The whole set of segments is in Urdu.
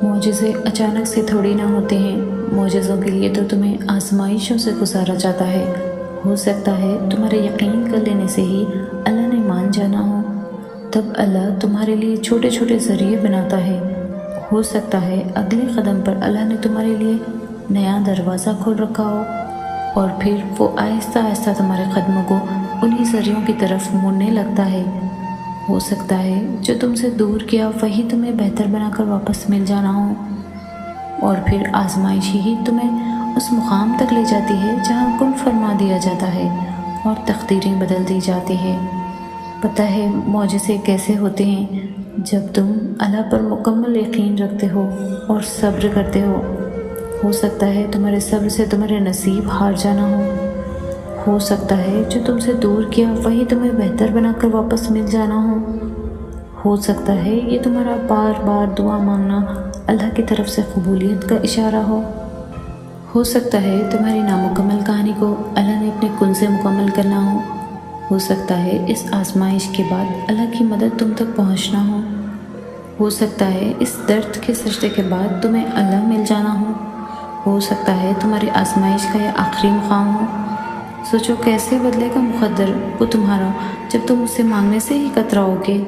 معجزے اچانک سے تھوڑی نہ ہوتے ہیں، معجزوں کے لیے تو تمہیں آزمائشوں سے گزارا جاتا ہے۔ ہو سکتا ہے تمہارے یقین کر لینے سے ہی اللہ نے مان جانا ہو، تب اللہ تمہارے لیے چھوٹے چھوٹے ذریعے بناتا ہے۔ ہو سکتا ہے اگلے قدم پر اللہ نے تمہارے لیے نیا دروازہ کھول رکھا ہو، اور پھر وہ آہستہ آہستہ تمہارے قدموں کو انہی ذریعوں کی طرف موڑنے لگتا ہے۔ ہو سکتا ہے جو تم سے دور کیا وہی تمہیں بہتر بنا کر واپس مل جانا ہو، اور پھر آزمائش ہی تمہیں اس مقام تک لے جاتی ہے جہاں کن فرما دیا جاتا ہے اور تقدیریں بدل دی جاتی ہے۔ پتہ ہے معجزے کیسے ہوتے ہیں؟ جب تم اللہ پر مکمل یقین رکھتے ہو اور صبر کرتے ہو۔ ہو سکتا ہے تمہارے صبر سے تمہارے نصیب ہار جانا ہو سکتا ہے جو تم سے دور کیا وہی تمہیں بہتر بنا کر واپس مل جانا ہو سکتا ہے یہ تمہارا بار بار دعا مانگنا اللہ کی طرف سے قبولیت کا اشارہ ہو سکتا ہے تمہاری نامکمل کہانی کو اللہ نے اپنے کن سے مکمل کرنا ہو سکتا ہے اس آزمائش کے بعد اللہ کی مدد تم تک پہنچنا ہو سکتا ہے اس درد کے سجدے کے بعد تمہیں اللہ مل جانا ہو سکتا ہے تمہاری آزمائش کا یہ آخری مقام ہو۔ سوچو کیسے بدلے گا مقدر وہ تمہارا جب تم اسے مانگنے سے ہی کتراؤ گے۔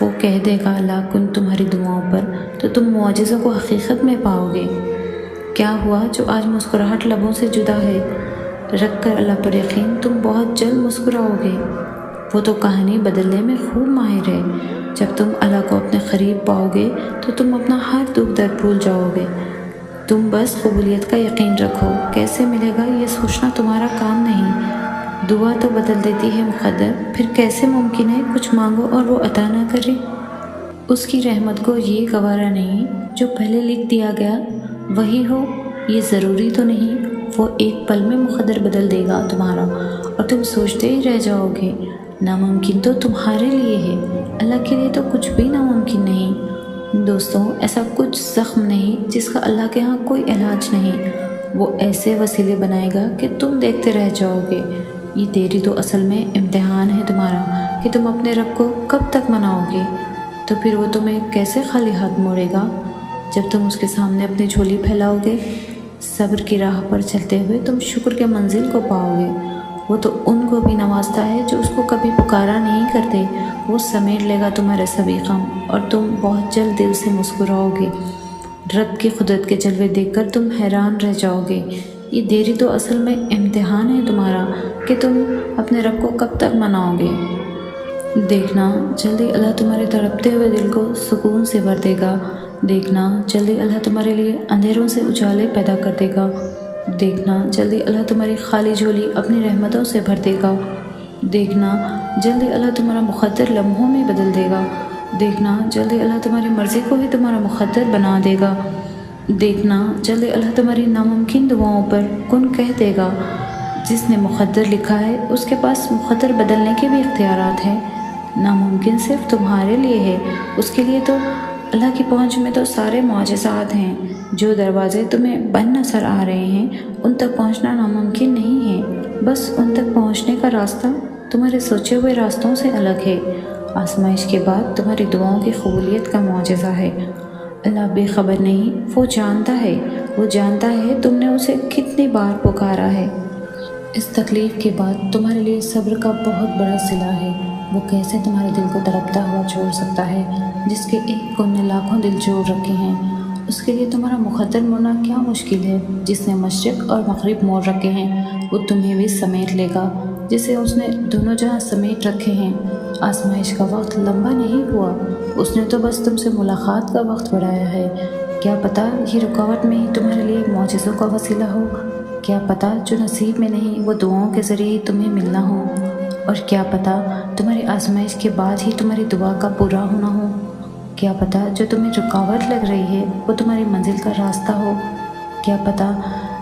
وہ کہہ دے گا لا کن تمہاری دعاؤں پر، تو تم معجزوں کو حقیقت میں پاؤ گے۔ کیا ہوا جو آج مسکراہٹ لبوں سے جدا ہے؟ رکھ کر اللہ پر یقین تم بہت جلد مسکراؤ گے۔ وہ تو کہانی بدلنے میں خوب ماہر ہے۔ جب تم اللہ کو اپنے قریب پاؤ گے تو تم اپنا ہر دکھ درد بھول جاؤ گے۔ تم بس قبولیت کا یقین رکھو، کیسے ملے گا یہ سوچنا تمہارا کام نہیں۔ دعا تو بدل دیتی ہے مقدر، پھر کیسے ممکن ہے کچھ مانگو اور وہ عطا نہ کرے؟ اس کی رحمت کو یہ گوارا نہیں جو پہلے لکھ دیا گیا وہی ہو، یہ ضروری تو نہیں۔ وہ ایک پل میں مقدر بدل دے گا تمہارا اور تم سوچتے ہی رہ جاؤ گے۔ ناممکن تو تمہارے لیے ہے، اللہ کے لیے تو کچھ بھی ناممکن نہیں۔ دوستوں، ایسا کچھ زخم نہیں جس کا اللہ کے ہاں کوئی علاج نہیں۔ وہ ایسے وسیلے بنائے گا کہ تم دیکھتے رہ جاؤ گے۔ یہ دیری تو اصل میں امتحان ہے تمہارا کہ تم اپنے رب کو کب تک مناؤ گے۔ تو پھر وہ تمہیں کیسے خالی ہاتھ موڑے گا جب تم اس کے سامنے اپنی جھولی پھیلاؤ گے؟ صبر کی راہ پر چلتے ہوئے تم شکر کے منزل کو پاؤ گے۔ وہ تو ان کو بھی نوازتا ہے جو اس کو کبھی پکارا نہیں کرتے۔ وہ سمیٹ لے گا تمہارے سبھی غم اور تم بہت جلد دل سے مسکراؤ گے۔ رب کی قدرت کے جلوے دیکھ کر تم حیران رہ جاؤ گے۔ یہ دیری تو اصل میں امتحان ہے تمہارا کہ تم اپنے رب کو کب تک مناؤ گے۔ دیکھنا جلدی اللہ تمہارے تڑپتے ہوئے دل کو سکون سے بھر دے گا۔ دیکھنا جلدی اللہ تمہارے لیے اندھیروں سے اجالے پیدا کر دے گا۔ دیکھنا جلدی اللہ تمہاری خالی جھولی اپنی رحمتوں سے بھر دے گا۔ دیکھنا جلدی اللہ تمہارا مقدر لمحوں میں بدل دے گا۔ دیکھنا جلدی اللہ تمہاری مرضی کو ہی تمہارا مقدر بنا دے گا۔ دیکھنا جلدی اللہ تمہاری ناممکن دعاؤں پر کن کہہ دے گا۔ جس نے مقدر لکھا ہے اس کے پاس مقدر بدلنے کے بھی اختیارات ہیں۔ ناممکن صرف تمہارے لیے ہے، اس کے لیے تو اللہ کی پہنچ میں تو سارے معجزات ہیں۔ جو دروازے تمہیں بند نظر آ رہے ہیں ان تک پہنچنا ناممکن نہیں ہے، بس ان تک پہنچنے کا راستہ تمہارے سوچے ہوئے راستوں سے الگ ہے۔ آزمائش کے بعد تمہاری دعاؤں کی قبولیت کا معجزہ ہے۔ اللہ بے خبر نہیں، وہ جانتا ہے۔ وہ جانتا ہے تم نے اسے کتنی بار پکارا ہے۔ اس تکلیف کے بعد تمہارے لیے صبر کا بہت بڑا صلہ ہے۔ وہ کیسے تمہارے دل کو تڑپتا ہوا چھوڑ سکتا ہے جس کے ایک کن نے لاکھوں دل جوڑ رکھے ہیں؟ اس کے لیے تمہارا مقدر موڑنا کیا مشکل ہے؟ جس نے مشرق اور مغرب موڑ رکھے ہیں وہ تمہیں بھی سمیٹ لے گا، جسے اس نے دونوں جہاں سمیٹ رکھے ہیں۔ آزمائش کا وقت لمبا نہیں ہوا، اس نے تو بس تم سے ملاقات کا وقت بڑھایا ہے۔ کیا پتہ یہ رکاوٹ میں ہی تمہارے لیے معجزوں کا وسیلہ ہو؟ کیا پتہ جو نصیب میں نہیں وہ دعاؤں کے ذریعے ہی تمہیں ملنا ہو؟ اور کیا پتہ تمہاری آزمائش کے بعد ہی تمہاری دعا کا پورا ہونا ہو؟ کیا پتہ جو تمہیں رکاوٹ لگ رہی ہے وہ تمہاری منزل کا راستہ ہو؟ کیا پتہ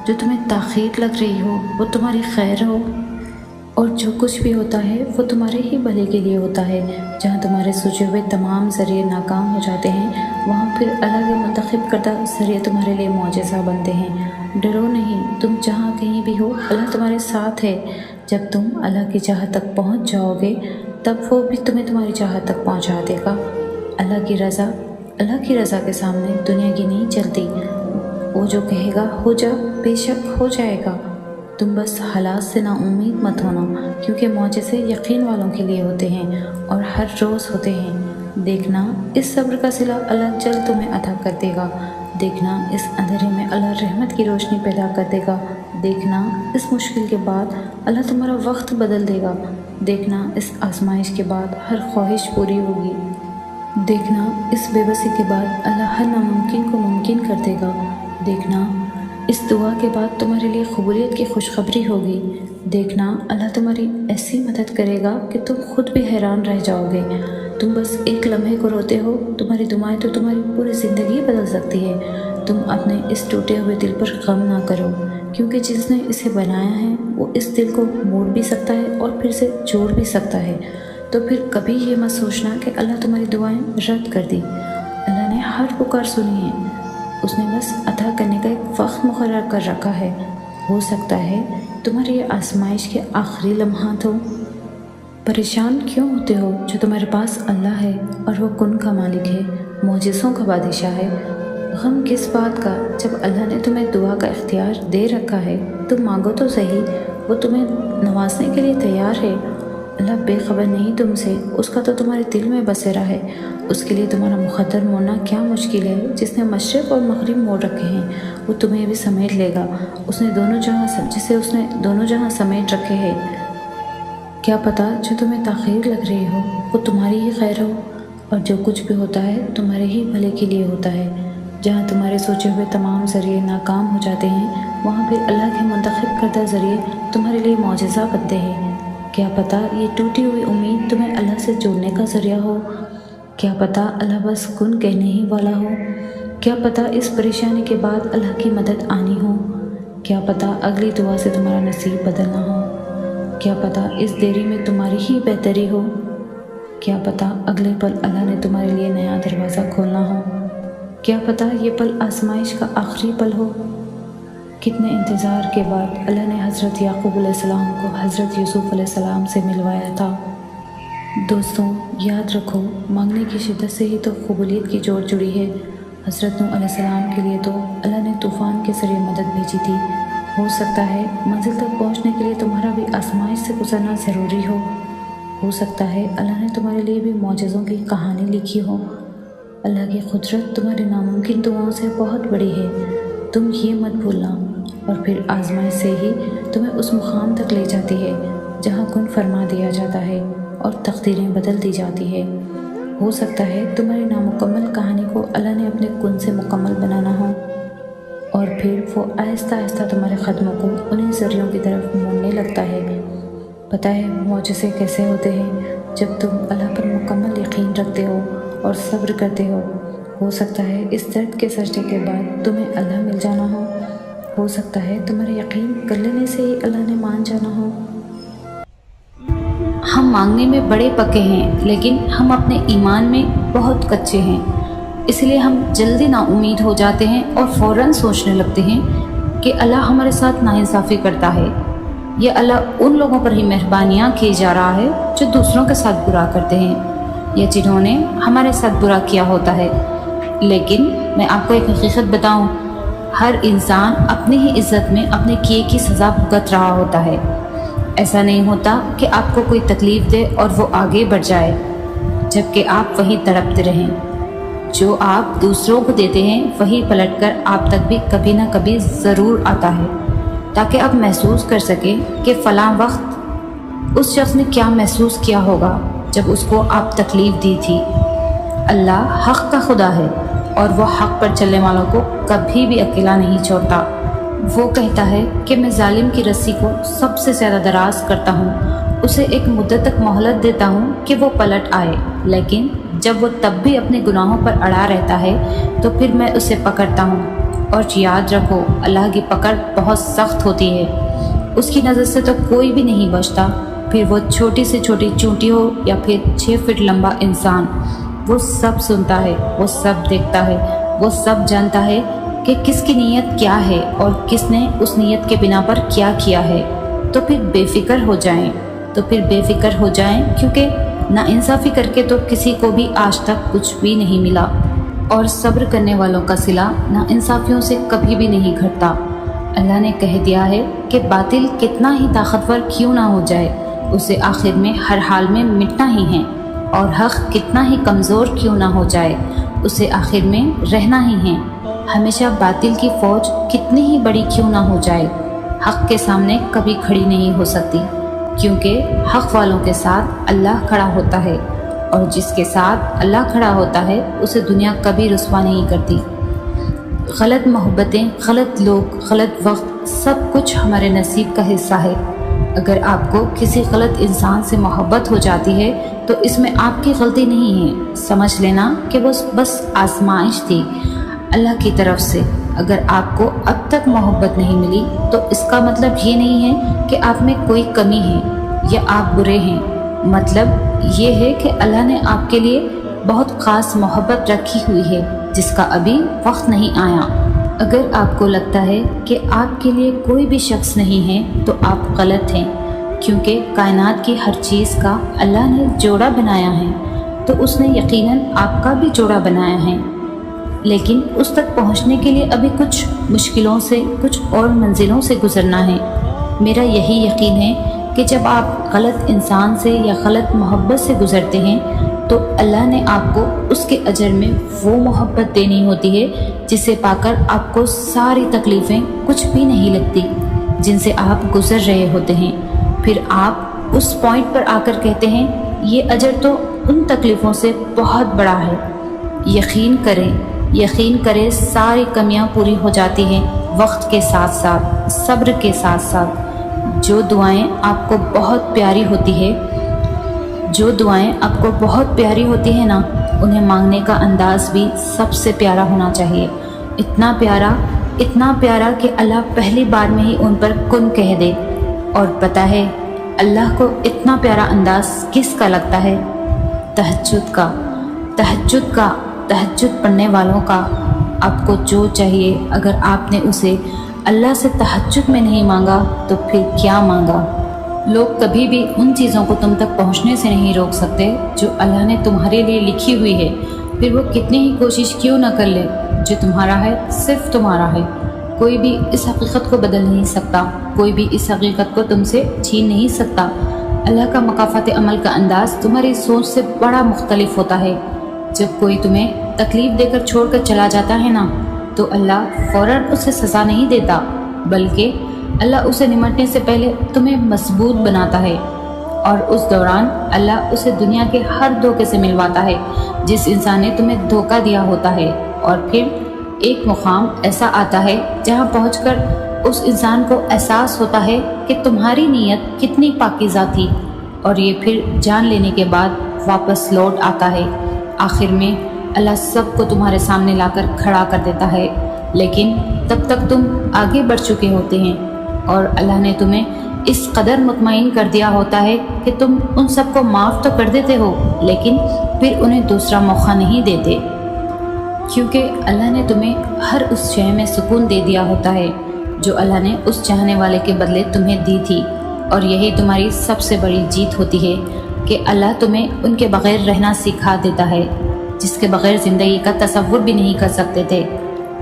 جو تمہیں تاخیر لگ رہی ہو وہ تمہاری خیر ہو؟ اور جو کچھ بھی ہوتا ہے وہ تمہارے ہی بھلے کے لیے ہوتا ہے۔ جہاں تمہارے سوچے ہوئے تمام ذریعے ناکام ہو جاتے ہیں وہاں پھر اللہ کے منتخب کردہ ذریعے تمہارے لیے معجزہ بنتے ہیں۔ ڈرو نہیں، تم جہاں کہیں بھی ہو اللہ تمہارے ساتھ ہے۔ جب تم اللہ کی چاہت تک پہنچ جاؤ گے تب وہ بھی تمہیں تمہاری چاہت تک پہنچا دے گا۔ اللہ کی رضا اللہ کی رضا کے سامنے دنیا کی نہیں چلتی۔ وہ جو کہے گا ہو جا، بے شک ہو جائے گا۔ تم بس حالات سے نا امید مت ہونا، کیونکہ معجزے یقین والوں کے لیے ہوتے ہیں اور ہر روز ہوتے ہیں۔ دیکھنا اس صبر کا صلہ اللہ جلد تمہیں عطا کر دے گا۔ دیکھنا اس اندھیرے میں اللہ رحمت کی روشنی پیدا کر دے گا۔ دیکھنا اس مشکل کے بعد اللہ تمہارا وقت بدل دے گا۔ دیکھنا اس آزمائش کے بعد ہر خواہش پوری ہوگی۔ دیکھنا اس بے بسی کے بعد اللہ ہر ناممکن کو ممکن کر دے گا۔ دیکھنا اس دعا کے بعد تمہارے لیے قبولیت کی خوشخبری ہوگی۔ دیکھنا اللہ تمہاری ایسی مدد کرے گا کہ تم خود بھی حیران رہ جاؤ گے۔ تم بس ایک لمحے کو روتے ہو، تمہاری دعائیں تو تمہاری پوری زندگی بدل سکتی ہے۔ تم اپنے اس ٹوٹے ہوئے دل پر غم نہ کرو، کیونکہ جس نے اسے بنایا ہے وہ اس دل کو موڑ بھی سکتا ہے اور پھر سے جوڑ بھی سکتا ہے۔ تو پھر کبھی یہ مت سوچنا کہ اللہ تمہاری دعائیں رد کر دی۔ اللہ نے ہر پکار سنی ہے، اس نے بس عطا کرنے کا ایک وقت مقرر کر رکھا ہے۔ ہو سکتا ہے تمہاری یہ آزمائش کے آخری لمحات ہو۔ پریشان کیوں ہوتے ہو جو تمہارے پاس اللہ ہے اور وہ کن کا مالک ہے، معجزوں کا بادشاہ ہے۔ غم کس بات کا جب اللہ نے تمہیں دعا کا اختیار دے رکھا ہے؟ تم مانگو تو صحیح، وہ تمہیں نوازنے کے لیے تیار ہے۔ اللہ بے خبر نہیں تم سے، اس کا تو تمہارے دل میں بسیرا ہے۔ اس کے لیے تمہارا مقدر موڑنا کیا مشکل ہے؟ جس نے مشرق اور مغرب موڑ رکھے ہیں وہ تمہیں بھی سمیٹ لے گا۔ جسے اس نے دونوں جہاں سمیٹ رکھے ہیں۔ کیا پتہ جو تمہیں تاخیر لگ رہی ہو وہ تمہاری ہی خیر ہو، اور جو کچھ بھی ہوتا ہے تمہارے ہی بھلے کے لیے ہوتا ہے۔ جہاں تمہارے سوچے ہوئے تمام ذریعے ناکام ہو جاتے ہیں، وہاں پھر اللہ کے منتخب کردہ ذریعے تمہارے لیے معجزہ بنتے ہیں۔ کیا پتہ یہ ٹوٹی ہوئی امید تمہیں اللہ سے جوڑنے کا ذریعہ ہو۔ کیا پتہ اللہ بس کن کہنے ہی والا ہو۔ کیا پتہ اس پریشانی کے بعد اللہ کی مدد آنی ہو۔ کیا پتہ اگلی دعا سے تمہارا نصیب بدلنا ہو۔ کیا پتہ اس دیری میں تمہاری ہی بہتری ہو۔ کیا پتہ اگلے پل اللہ نے تمہارے لیے نیا دروازہ کھولنا ہو۔ کیا پتہ یہ پل آزمائش کا آخری پل ہو۔ کتنے انتظار کے بعد اللہ نے حضرت یعقوب علیہ السلام کو حضرت یوسف علیہ السلام سے ملوایا تھا۔ دوستوں یاد رکھو، مانگنے کی شدت سے ہی تو قبولیت کی جوڑ جڑی ہے۔ حضرت نوح علیہ السلام کے لیے تو اللہ نے طوفان کے ذریعے مدد بھیجی تھی۔ ہو سکتا ہے منزل تک پہنچنے کے لیے تمہارا بھی آزمائش سے گزرنا ضروری ہو۔ ہو سکتا ہے اللہ نے تمہارے لیے بھی معجزوں کی کہانی لکھی ہو۔ اللہ کی قدرت تمہاری ناممکن دعاؤں سے بہت بڑی ہے، تم یہ مت بھولنا۔ اور پھر آزمائش سے ہی تمہیں اس مقام تک لے جاتی ہے جہاں کن فرما دیا جاتا ہے اور تقدیریں بدل دی جاتی ہے۔ ہو سکتا ہے تمہاری نامکمل کہانی کو اللہ نے اپنے کن سے مکمل بنانا ہو، اور پھر وہ آہستہ آہستہ تمہارے قدموں کو انہیں ذریعوں کی طرف موڑنے لگتا ہے۔ پتہ ہے معجزے کیسے ہوتے ہیں؟ جب تم اللہ پر مکمل یقین رکھتے ہو اور صبر کرتے ہو۔ ہو سکتا ہے اس درد کے سجدے کے بعد تمہیں اللہ مل جانا ہو سکتا ہے تمہارے یقین کر لینے سے ہی اللہ نے مان جانا ہو۔ ہم مانگنے میں بڑے پکے ہیں، لیکن ہم اپنے ایمان میں بہت کچے ہیں، اس لیے ہم جلدی نا امید ہو جاتے ہیں اور فوراً سوچنے لگتے ہیں کہ اللہ ہمارے ساتھ ناانصافی کرتا ہے، یا اللہ ان لوگوں پر ہی مہربانیاں کیے جا رہا ہے جو دوسروں کے ساتھ برا کرتے ہیں، یا جنہوں نے ہمارے ساتھ برا کیا ہوتا ہے۔ لیکن میں آپ کو ایک حقیقت بتاؤں، ہر انسان اپنی ہی عزت میں اپنے کیے کی سزا بھگت رہا ہوتا ہے۔ ایسا نہیں ہوتا کہ آپ کو کوئی تکلیف دے اور وہ آگے بڑھ جائے، جبکہ آپ وہیں تڑپتے رہیں۔ جو آپ دوسروں کو دیتے ہیں وہی پلٹ کر آپ تک بھی کبھی نہ کبھی ضرور آتا ہے، تاکہ آپ محسوس کر سکیں کہ فلاں وقت اس شخص نے کیا محسوس کیا ہوگا جب اس کو آپ تکلیف دی تھی۔ اللہ حق کا خدا ہے اور وہ حق پر چلنے والوں کو کبھی بھی اکیلا نہیں چھوڑتا۔ وہ کہتا ہے کہ میں ظالم کی رسی کو سب سے زیادہ دراز کرتا ہوں، اسے ایک مدت تک مہلت دیتا ہوں کہ وہ پلٹ آئے، لیکن جب وہ تب بھی اپنے گناہوں پر اڑا رہتا ہے تو پھر میں اسے پکڑتا ہوں۔ اور یاد رکھو، اللہ کی پکڑ بہت سخت ہوتی ہے، اس کی نظر سے تو کوئی بھی نہیں بچتا، پھر وہ چھوٹی سے چھوٹی چونٹی ہو یا پھر 6 فٹ لمبا انسان۔ وہ سب سنتا ہے، وہ سب دیکھتا ہے، وہ سب جانتا ہے کہ کس کی نیت کیا ہے اور کس نے اس نیت کے بنا پر کیا کیا ہے۔ تو پھر بے فکر ہو جائیں، کیونکہ ناانصافی کر کے تو کسی کو بھی آج تک کچھ بھی نہیں ملا۔ اور صبر کرنے والوں کا صلہ ناانصافیوں سے کبھی بھی نہیں گھٹتا۔ اللہ نے کہہ دیا ہے کہ باطل کتنا ہی طاقتور کیوں نہ ہو جائے اسے آخر میں ہر حال میں مٹنا ہی ہے، اور حق کتنا ہی کمزور کیوں نہ ہو جائے اسے آخر میں رہنا ہی ہے۔ ہمیشہ باطل کی فوج کتنی ہی بڑی کیوں نہ ہو جائے حق کے سامنے کبھی کھڑی نہیں ہو سکتی، کیونکہ حق والوں کے ساتھ اللہ کھڑا ہوتا ہے، اور جس کے ساتھ اللہ کھڑا ہوتا ہے اسے دنیا کبھی رسوا نہیں کرتی۔ غلط محبتیں، غلط لوگ، غلط وقت، سب کچھ ہمارے نصیب کا حصہ ہے۔ اگر آپ کو کسی غلط انسان سے محبت ہو جاتی ہے تو اس میں آپ کی غلطی نہیں ہے، سمجھ لینا کہ وہ بس آزمائش تھی اللہ کی طرف سے۔ اگر آپ کو اب تک محبت نہیں ملی تو اس کا مطلب یہ نہیں ہے کہ آپ میں کوئی کمی ہے یا آپ برے ہیں، مطلب یہ ہے کہ اللہ نے آپ کے لیے بہت خاص محبت رکھی ہوئی ہے جس کا ابھی وقت نہیں آیا۔ اگر آپ کو لگتا ہے کہ آپ کے لیے کوئی بھی شخص نہیں ہے تو آپ غلط ہیں، کیونکہ کائنات کی ہر چیز کا اللہ نے جوڑا بنایا ہے، تو اس نے یقیناً آپ کا بھی جوڑا بنایا ہے، لیکن اس تک پہنچنے کے لیے ابھی کچھ مشکلوں سے، کچھ اور منزلوں سے گزرنا ہے۔ میرا یہی یقین ہے کہ جب آپ غلط انسان سے یا غلط محبت سے گزرتے ہیں تو اللہ نے آپ کو اس کے اجر میں وہ محبت دینی ہوتی ہے جسے پا کر آپ کو ساری تکلیفیں کچھ بھی نہیں لگتی جن سے آپ گزر رہے ہوتے ہیں۔ پھر آپ اس پوائنٹ پر آ کر کہتے ہیں یہ اجر تو ان تکلیفوں سے بہت بڑا ہے۔ یقین کریں ساری کمیاں پوری ہو جاتی ہیں وقت کے ساتھ ساتھ، صبر کے ساتھ ساتھ۔ جو دعائیں آپ کو بہت پیاری ہوتی ہیں نا، انہیں مانگنے کا انداز بھی سب سے پیارا ہونا چاہیے، اتنا پیارا کہ اللہ پہلی بار میں ہی ان پر کن کہہ دے۔ اور پتہ ہے اللہ کو اتنا پیارا انداز کس کا لگتا ہے؟ تہجد پڑھنے والوں کا۔ آپ کو جو چاہیے اگر آپ نے اسے اللہ سے تہجد میں نہیں مانگا تو پھر کیا مانگا؟ لوگ کبھی بھی ان چیزوں کو تم تک پہنچنے سے نہیں روک سکتے جو اللہ نے تمہارے لیے لکھی ہوئی ہے، پھر وہ کتنی ہی کوشش کیوں نہ کر لے۔ جو تمہارا ہے صرف تمہارا ہے، کوئی بھی اس حقیقت کو بدل نہیں سکتا، کوئی بھی اس حقیقت کو تم سے چھین نہیں سکتا۔ اللہ کا مکافات عمل کا انداز تمہاری سوچ سے بڑا مختلف ہوتا ہے۔ جب کوئی تمہیں تکلیف دے کر چھوڑ کر چلا جاتا ہے نا، تو اللہ فوراً اسے سزا نہیں دیتا، بلکہ اللہ اسے نمٹنے سے پہلے تمہیں مضبوط بناتا ہے، اور اس دوران اللہ اسے دنیا کے ہر دھوکے سے ملواتا ہے جس انسان نے تمہیں دھوکہ دیا ہوتا ہے۔ اور پھر ایک مقام ایسا آتا ہے جہاں پہنچ کر اس انسان کو احساس ہوتا ہے کہ تمہاری نیت کتنی پاکیزہ تھی، اور یہ پھر جان لینے کے بعد واپس لوٹ آتا ہے۔ آخر میں اللہ سب کو تمہارے سامنے لا کر کھڑا کر دیتا ہے، لیکن تب تک تم آگے بڑھ چکے ہوتے ہیں، اور اللہ نے تمہیں اس قدر مطمئن کر دیا ہوتا ہے کہ تم ان سب کو معاف تو کر دیتے ہو، لیکن پھر انہیں دوسرا موقع نہیں دیتے، کیونکہ اللہ نے تمہیں ہر اس شے میں سکون دے دیا ہوتا ہے جو اللہ نے اس چاہنے والے کے بدلے تمہیں دی تھی۔ اور یہی تمہاری سب سے بڑی جیت ہوتی ہے کہ اللہ تمہیں ان کے بغیر رہنا سکھا دیتا ہے جس کے بغیر زندگی کا تصور بھی نہیں کر سکتے تھے۔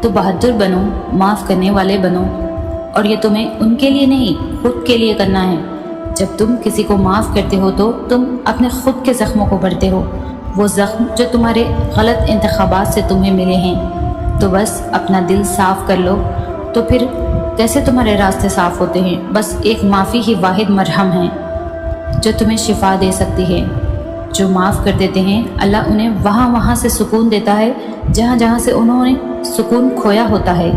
تو بہادر بنو، معاف کرنے والے بنو، اور یہ تمہیں ان کے لیے نہیں خود کے لیے کرنا ہے۔ جب تم کسی کو معاف کرتے ہو تو تم اپنے خود کے زخموں کو بھرتے ہو، وہ زخم جو تمہارے غلط انتخابات سے تمہیں ملے ہیں۔ تو بس اپنا دل صاف کر لو، تو پھر کیسے تمہارے راستے صاف ہوتے ہیں؟ بس ایک معافی ہی واحد مرہم ہے جو تمہیں شفا دے سکتی ہے۔ جو معاف کر دیتے ہیں اللہ انہیں وہاں سے سکون دیتا ہے جہاں سے انہوں نے سکون کھویا ہوتا ہے۔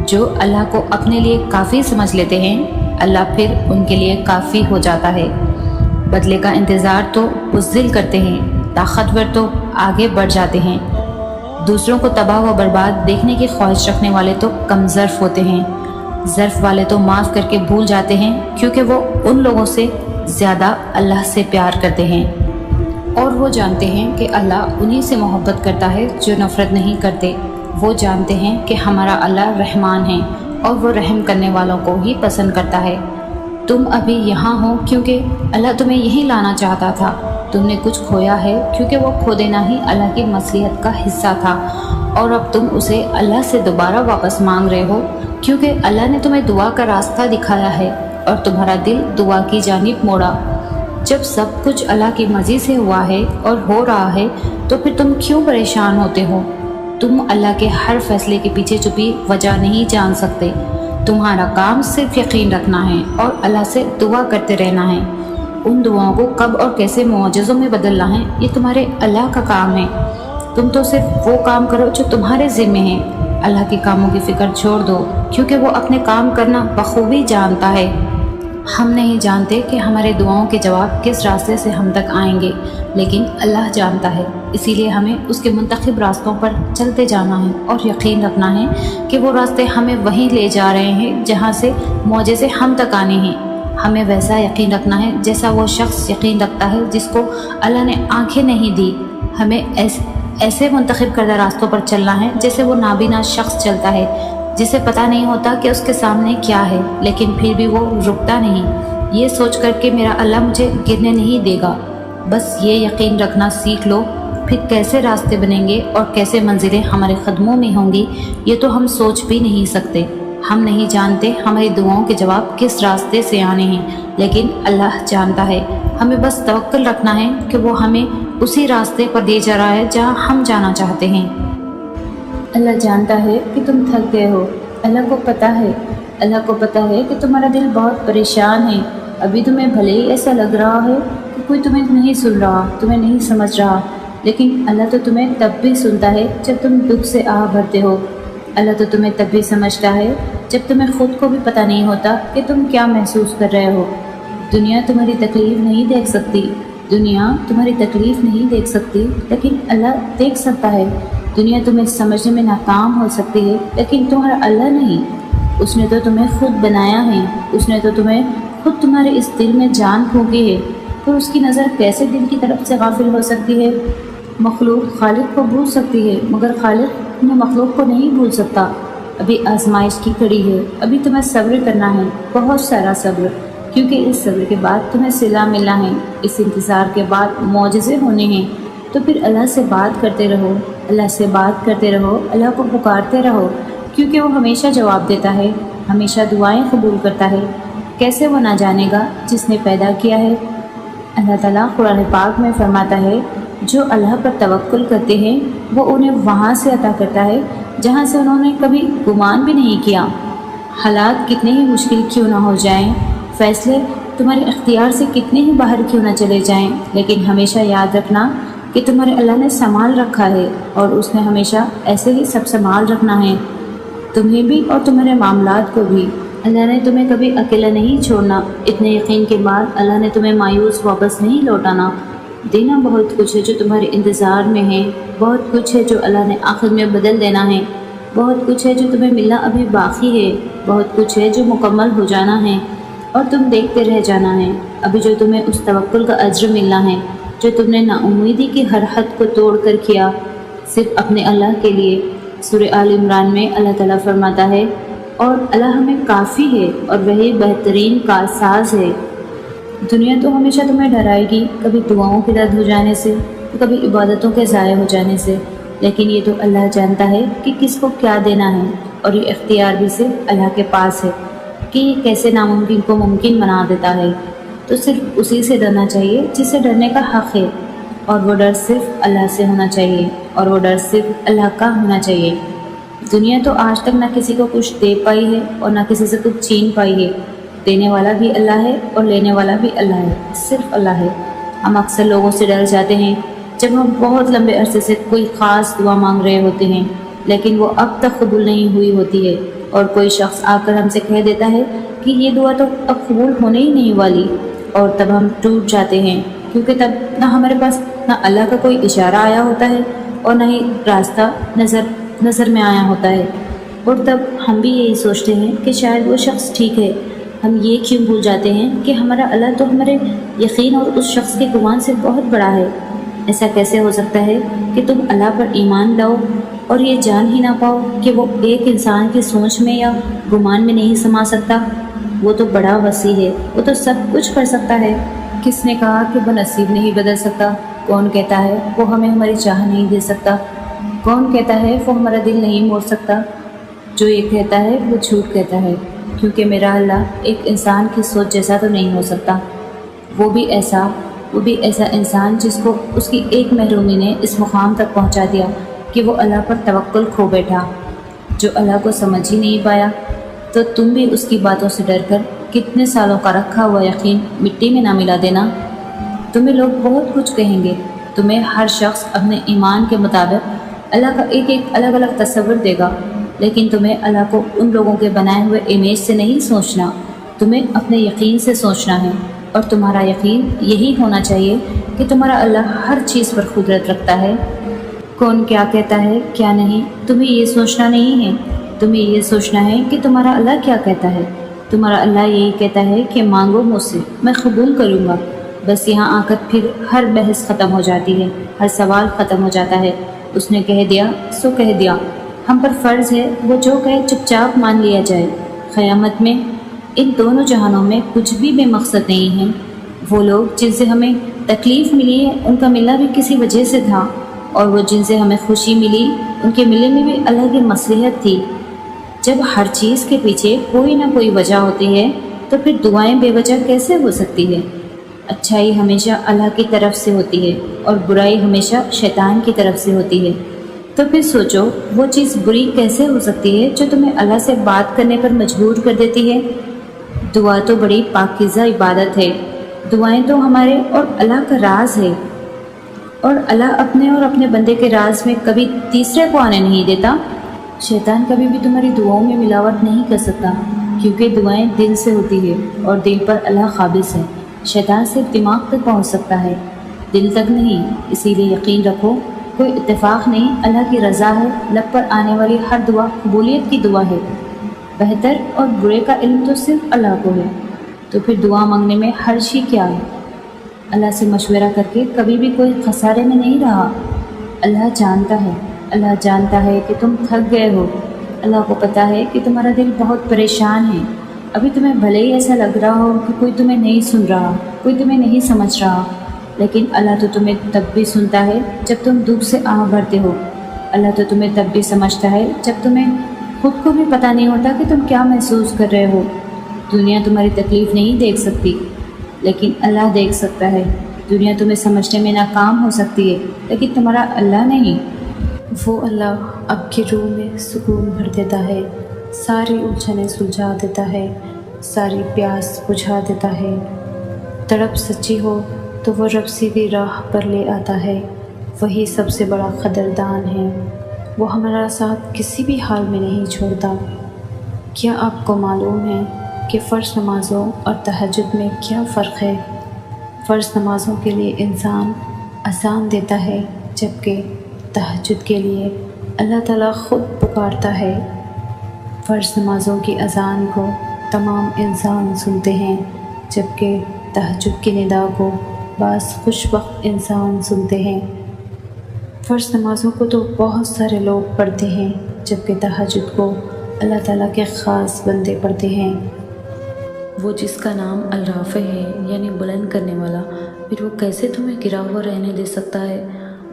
جو اللہ کو اپنے لیے کافی سمجھ لیتے ہیں اللہ پھر ان کے لیے کافی ہو جاتا ہے۔ بدلے کا انتظار تو بزدل کرتے ہیں، طاقتور تو آگے بڑھ جاتے ہیں۔ دوسروں کو تباہ و برباد دیکھنے کی خواہش رکھنے والے تو کم ظرف ہوتے ہیں۔ ظرف والے تو معاف کر کے بھول جاتے ہیں کیونکہ وہ ان لوگوں سے زیادہ اللہ سے پیار کرتے ہیں، اور وہ جانتے ہیں کہ اللہ انہی سے محبت کرتا ہے جو نفرت نہیں کرتے۔ وہ جانتے ہیں کہ ہمارا اللہ رحمان ہے اور وہ رحم کرنے والوں کو ہی پسند کرتا ہے۔ تم ابھی یہاں ہو کیونکہ اللہ تمہیں یہیں لانا چاہتا تھا، تم نے کچھ کھویا ہے کیونکہ وہ کھو دینا ہی اللہ کی مصلحت کا حصہ تھا، اور اب تم اسے اللہ سے دوبارہ واپس مانگ رہے ہو کیونکہ اللہ نے تمہیں دعا کا راستہ دکھایا ہے اور تمہارا دل دعا کی جانب موڑا۔ جب سب کچھ اللہ کی مرضی سے ہوا ہے اور ہو رہا ہے تو پھر تم کیوں پریشان ہوتے ہو؟ تم اللہ کے ہر فیصلے کے پیچھے چھپی وجہ نہیں جان سکتے۔ تمہارا کام صرف یقین رکھنا ہے اور اللہ سے دعا کرتے رہنا ہے۔ ان دعاؤں کو کب اور کیسے معجزوں میں بدلنا ہے یہ تمہارے اللہ کا کام ہے۔ تم تو صرف وہ کام کرو جو تمہارے ذمے ہیں۔ اللہ کے کاموں کی فکر چھوڑ دو کیونکہ وہ اپنے کام کرنا بخوبی جانتا ہے۔ ہم نہیں جانتے کہ ہمارے دعاؤں کے جواب کس راستے سے ہم تک آئیں گے، لیکن اللہ جانتا ہے۔ اسی لیے ہمیں اس کے منتخب راستوں پر چلتے جانا ہے اور یقین رکھنا ہے کہ وہ راستے ہمیں وہیں لے جا رہے ہیں جہاں سے معجزے ہم تک آنے ہیں۔ ہمیں ویسا یقین رکھنا ہے جیسا وہ شخص یقین رکھتا ہے جس کو اللہ نے آنکھیں نہیں دی۔ ہمیں ایسے منتخب کردہ راستوں پر چلنا ہے جیسے وہ نابینا شخص چلتا ہے، جسے پتہ نہیں ہوتا کہ اس کے سامنے کیا ہے، لیکن پھر بھی وہ رکتا نہیں، یہ سوچ کر کہ میرا اللہ مجھے گرنے نہیں دے گا۔ بس یہ یقین رکھنا سیکھ لو، پھر کیسے راستے بنیں گے اور کیسے منزلیں ہمارے قدموں میں ہوں گی یہ تو ہم سوچ بھی نہیں سکتے۔ ہم نہیں جانتے ہماری دعاؤں کے جواب کس راستے سے آنے ہیں، لیکن اللہ جانتا ہے۔ ہمیں بس توکل رکھنا ہے کہ وہ ہمیں اسی راستے پر لے جا رہا ہے جہاں ہم جانا چاہتے ہیں۔ اللہ جانتا ہے کہ تم تھک گئے ہو، اللہ کو پتہ ہے کہ تمہارا دل بہت پریشان ہے۔ ابھی تمہیں بھلے ہی ایسا لگ رہا ہے کہ کوئی تمہیں نہیں سن رہا، تمہیں نہیں سمجھ رہا، لیکن اللہ تو تمہیں تب بھی سنتا ہے جب تم دکھ سے آہ بھرتے ہو۔ اللہ تو تمہیں تب بھی سمجھتا ہے جب تمہیں خود کو بھی پتہ نہیں ہوتا کہ تم کیا محسوس کر رہے ہو۔ دنیا تمہاری تکلیف نہیں دیکھ سکتی، لیکن اللہ دیکھ سکتا ہے۔ دنیا تمہیں سمجھنے میں ناکام ہو سکتی ہے، لیکن تمہارا اللہ نہیں۔ اس نے تو تمہیں خود بنایا ہے، اس نے تو تمہیں خود تمہارے اس دل میں جان پھونکی ہے، تو اس کی نظر کیسے دل کی طرف سے غافل ہو سکتی ہے؟ مخلوق خالق کو بھول سکتی ہے مگر خالق اپنے مخلوق کو نہیں بھول سکتا۔ ابھی آزمائش کی کڑی ہے، ابھی تمہیں صبر کرنا ہے، بہت سارا صبر، کیونکہ اس صبر کے بعد تمہیں صلہ ملنا ہے، اس انتظار کے بعد معجزے ہونے ہیں۔ تو پھر اللہ سے بات کرتے رہو، اللہ کو پکارتے رہو، کیونکہ وہ ہمیشہ جواب دیتا ہے، ہمیشہ دعائیں قبول کرتا ہے۔ کیسے وہ نہ جانے گا جس نے پیدا کیا ہے؟ اللہ تعالیٰ قرآن پاک میں فرماتا ہے، جو اللہ پر توکل کرتے ہیں وہ انہیں وہاں سے عطا کرتا ہے جہاں سے انہوں نے کبھی گمان بھی نہیں کیا۔ حالات کتنے ہی مشکل کیوں نہ ہو جائیں، فیصلے تمہارے اختیار سے کتنے ہی باہر کیوں نہ چلے جائیں، لیکن ہمیشہ یاد رکھنا کہ تمہارے اللہ نے سنبھال رکھا ہے، اور اس نے ہمیشہ ایسے ہی سب سنبھال رکھنا ہے، تمہیں بھی اور تمہارے معاملات کو بھی۔ اللہ نے تمہیں کبھی اکیلا نہیں چھوڑنا۔ اتنے یقین کے بعد اللہ نے تمہیں مایوس واپس نہیں لوٹانا۔ دینا بہت کچھ ہے جو تمہارے انتظار میں ہے، بہت کچھ ہے جو اللہ نے آخر میں بدل دینا ہے، بہت کچھ ہے جو تمہیں ملنا ابھی باقی ہے، بہت کچھ ہے جو مکمل ہو جانا ہے اور تم دیکھتے رہ جانا ہے۔ ابھی جو تمہیں اس توکل کا اجر ملنا ہے جو تم نے نا امیدی کی ہر حد کو توڑ کر کیا، صرف اپنے اللہ کے لیے۔ سورہ آل عمران میں اللہ تعالیٰ فرماتا ہے، اور اللہ ہمیں کافی ہے اور وہی بہترین کارساز ہے۔ دنیا تو ہمیشہ تمہیں ڈرائے گی، کبھی دعاؤں کے رد ہو جانے سے، کبھی عبادتوں کے ضائع ہو جانے سے، لیکن یہ تو اللہ جانتا ہے کہ کس کو کیا دینا ہے، اور یہ اختیار بھی صرف اللہ کے پاس ہے کہ یہ کیسے ناممکن کو ممکن بنا دیتا ہے۔ تو صرف اسی سے ڈرنا چاہیے جسے ڈرنے کا حق ہے، اور وہ ڈر صرف اللہ سے ہونا چاہیے، اور وہ ڈر صرف اللہ کا ہونا چاہیے۔ دنیا تو آج تک نہ کسی کو کچھ دے پائی ہے اور نہ کسی سے کچھ چھین پائی ہے۔ دینے والا بھی اللہ ہے اور لینے والا بھی اللہ ہے، صرف اللہ ہے۔ ہم اکثر لوگوں سے ڈر جاتے ہیں جب ہم بہت لمبے عرصے سے کوئی خاص دعا مانگ رہے ہوتے ہیں، لیکن وہ اب تک قبول نہیں ہوئی ہوتی ہے، اور کوئی شخص آ کر ہم سے کہہ دیتا ہے کہ یہ دعا تو اب قبول ہونے ہی نہیں والی، اور تب ہم ٹوٹ جاتے ہیں، کیونکہ تب نہ ہمارے پاس نہ اللہ کا کوئی اشارہ آیا ہوتا ہے اور نہ ہی راستہ نظر میں آیا ہوتا ہے، اور تب ہم بھی یہی سوچتے ہیں کہ شاید وہ شخص ٹھیک ہے۔ ہم یہ کیوں بھول جاتے ہیں کہ ہمارا اللہ تو ہمارے یقین اور اس شخص کے گمان سے بہت بڑا ہے۔ ایسا کیسے ہو سکتا ہے کہ تم اللہ پر ایمان لاؤ اور یہ جان ہی نہ پاؤ کہ وہ ایک انسان کی سوچ میں یا گمان میں نہیں سما سکتا؟ وہ تو بڑا وسیع ہے، وہ تو سب کچھ کر سکتا ہے۔ کس نے کہا کہ وہ نصیب نہیں بدل سکتا؟ کون کہتا ہے وہ ہمیں ہماری چاہ نہیں دے سکتا؟ کون کہتا ہے وہ ہمارا دل نہیں موڑ سکتا؟ جو یہ کہتا ہے وہ جھوٹ کہتا ہے، کیونکہ میرا اللہ ایک انسان کی سوچ جیسا تو نہیں ہو سکتا۔ وہ بھی ایسا انسان جس کو اس کی ایک محرومی نے اس مقام تک پہنچا دیا کہ وہ اللہ پر توکل کھو بیٹھا، جو اللہ کو سمجھ ہی نہیں پایا۔ تو تم بھی اس کی باتوں سے ڈر کر کتنے سالوں کا رکھا ہوا یقین مٹی میں نہ ملا دینا۔ تمہیں لوگ بہت کچھ کہیں گے، تمہیں ہر شخص اپنے ایمان کے مطابق اللہ کا ایک الگ الگ تصور دے گا، لیکن تمہیں اللہ کو ان لوگوں کے بنائے ہوئے امیج سے نہیں سوچنا، تمہیں اپنے یقین سے سوچنا ہے، اور تمہارا یقین یہی ہونا چاہیے کہ تمہارا اللہ ہر چیز پر قدرت رکھتا ہے۔ کون کیا کہتا ہے کیا نہیں، تمہیں یہ سوچنا نہیں ہے، تمہیں یہ سوچنا ہے کہ تمہارا اللہ کیا کہتا ہے۔ تمہارا اللہ یہی کہتا ہے کہ مانگو مجھ سے، میں قبول کروں گا۔ بس یہاں آ کر پھر ہر بحث ختم ہو جاتی ہے، ہر سوال ختم ہو جاتا ہے۔ اس نے کہہ دیا سو کہہ دیا، ہم پر فرض ہے وہ جو کہے چپ چاپ مان لیا جائے۔ قیامت میں ان دونوں جہانوں میں کچھ بھی بے مقصد نہیں ہے۔ وہ لوگ جن سے ہمیں تکلیف ملی ہے ان کا ملنا بھی کسی وجہ سے تھا، اور وہ جن سے ہمیں خوشی ملی ان کے ملنے میں بھی اللہ کی مصلحت تھی۔ جب ہر چیز کے پیچھے کوئی نہ کوئی وجہ ہوتی ہے تو پھر دعائیں بے وجہ کیسے ہو سکتی ہے؟ اچھائی ہمیشہ اللہ کی طرف سے ہوتی ہے اور برائی ہمیشہ شیطان کی طرف سے ہوتی ہے۔ تو پھر سوچو وہ چیز بری کیسے ہو سکتی ہے جو تمہیں اللہ سے بات کرنے پر مجبور کر دیتی ہے؟ دعا تو بڑی پاکیزہ عبادت ہے۔ دعائیں تو ہمارے اور اللہ کا راز ہے، اور اللہ اپنے اور اپنے بندے کے راز میں کبھی تیسرے کو آنے نہیں دیتا۔ شیطان کبھی بھی تمہاری دعاؤں میں ملاوٹ نہیں کر سکتا، کیونکہ دعائیں دل سے ہوتی ہے اور دل پر اللہ قابض ہے۔ شیطان صرف دماغ تک پہنچ سکتا ہے، دل تک نہیں۔ اسی لیے یقین رکھو کوئی اتفاق نہیں، اللہ کی رضا ہے۔ لب پر آنے والی ہر دعا قبولیت کی دعا ہے۔ بہتر اور برے کا علم تو صرف اللہ کو ہے، تو پھر دعا مانگنے میں حرج ہی کیا ہے؟ اللہ سے مشورہ کر کے کبھی بھی کوئی خسارے میں نہیں رہا۔ اللہ جانتا ہے کہ تم تھک گئے ہو، اللہ کو پتہ ہے کہ تمہارا دل بہت پریشان ہے۔ ابھی تمہیں بھلے ہی ایسا لگ رہا ہو کہ کوئی تمہیں نہیں سن رہا، کوئی تمہیں نہیں سمجھ رہا، لیکن اللہ تو تمہیں تب بھی سنتا ہے جب تم دکھ سے آہ بھرتے ہو۔ اللہ تو تمہیں تب بھی سمجھتا ہے جب تمہیں خود کو بھی پتہ نہیں ہوتا کہ تم کیا محسوس کر رہے ہو۔ دنیا تمہاری تکلیف نہیں دیکھ سکتی، لیکن اللہ دیکھ سکتا ہے۔ دنیا تمہیں سمجھنے میں ناکام ہو سکتی ہے، لیکن تمہارا اللہ نہیں۔ وہ اللہ اب کی روح میں سکون بھر دیتا ہے، ساری الجھنیں سلجھا دیتا ہے، ساری پیاس بجھا دیتا ہے۔ تڑپ سچی ہو تو وہ رب سیدھی راہ پر لے آتا ہے، وہی سب سے بڑا قدردان ہے۔ وہ ہمارا ساتھ کسی بھی حال میں نہیں چھوڑتا۔ کیا آپ کو معلوم ہے کہ فرض نمازوں اور تہجد میں کیا فرق ہے؟ فرض نمازوں کے لیے انسان اذان دیتا ہے، جبکہ تہجد کے لیے اللہ تعالیٰ خود پکارتا ہے۔ فرض نمازوں کی اذان کو تمام انسان سنتے ہیں، جبکہ تہجد کی ندا کو بعض خوش وقت انسان سنتے ہیں۔ فرض نمازوں کو تو بہت سارے لوگ پڑھتے ہیں، جبکہ تہجد کو اللہ تعالیٰ کے خاص بندے پڑھتے ہیں۔ وہ جس کا نام الرافع ہے یعنی بلند کرنے والا، پھر وہ کیسے تمہیں گرا ہوا رہنے دے سکتا ہے؟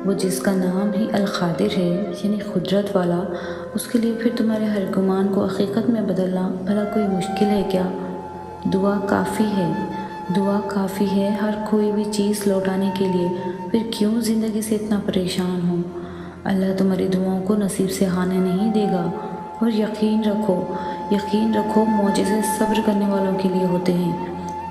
وہ جس کا نام ہی القادر ہے یعنی قدرت والا، اس کے لیے پھر تمہارے ہر گمان کو حقیقت میں بدلنا بھلا کوئی مشکل ہے کیا؟ دعا کافی ہے ہر کوئی بھی چیز لوٹانے کے لیے، پھر کیوں زندگی سے اتنا پریشان ہو؟ اللہ تمہاری دعاؤں کو نصیب سے ہارنے نہیں دے گا۔ اور یقین رکھو معجزے صبر کرنے والوں کے لیے ہوتے ہیں۔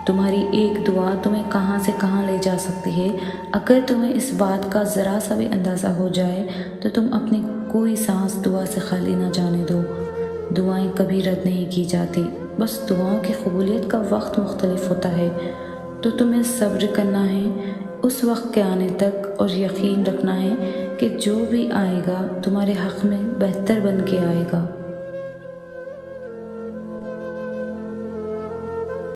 تمہاری ایک دعا تمہیں کہاں سے کہاں لے جا سکتی ہے۔ اگر تمہیں اس بات کا ذرا سا بھی اندازہ ہو جائے تو تم اپنی کوئی سانس دعا سے خالی نہ جانے دو۔ دعائیں کبھی رد نہیں کی جاتی، بس دعاؤں کی قبولیت کا وقت مختلف ہوتا ہے۔ تو تمہیں صبر کرنا ہے اس وقت کے آنے تک، اور یقین رکھنا ہے کہ جو بھی آئے گا تمہارے حق میں بہتر بن کے آئے گا۔